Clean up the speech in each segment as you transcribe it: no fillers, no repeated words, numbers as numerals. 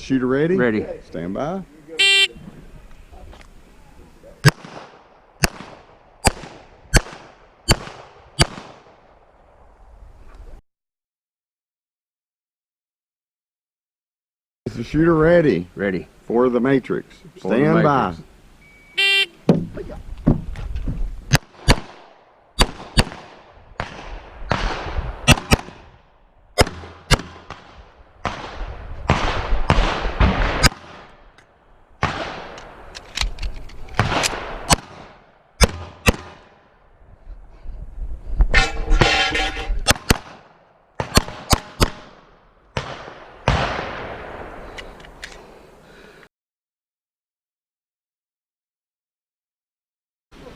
shooter ready? Ready. Stand by. Is the shooter ready? Ready. For the matrix. For the Stand by. matrix.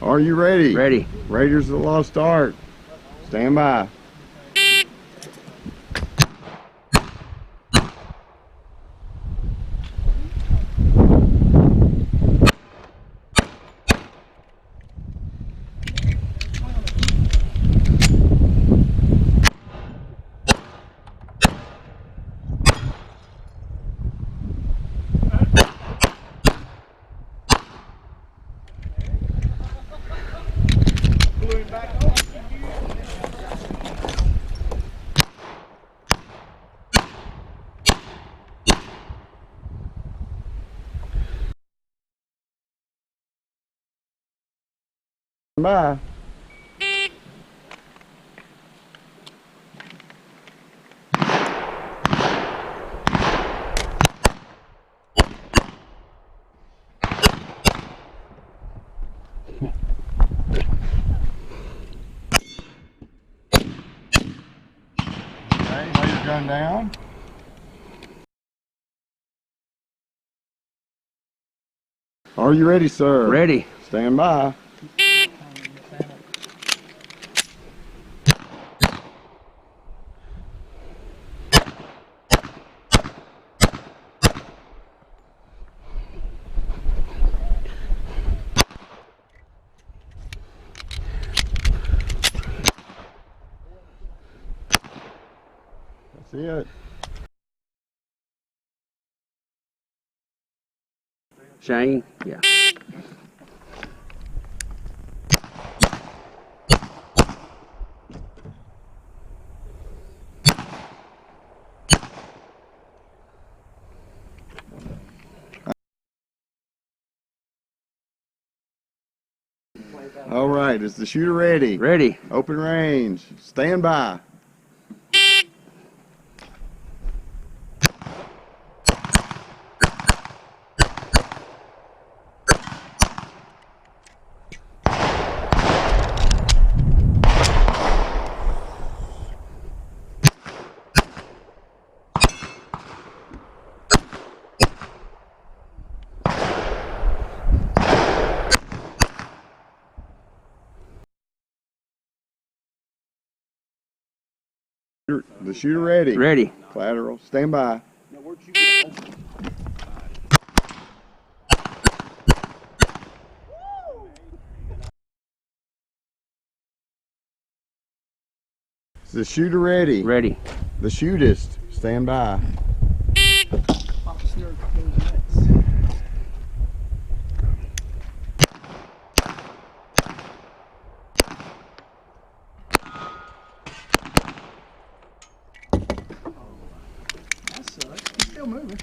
Are you ready? Ready. Raiders of the Lost Ark. Stand by. Bye. Okay, lay your gun down. Are you ready, sir? Ready. Stand by. That's it. Shane. Yeah. All right, is the shooter ready? Ready. Open range. Stand by. The shooter ready? Ready. Collateral. Stand by. Is the shooter ready? Ready. The shootist. Stand by. That sucks. He's still moving.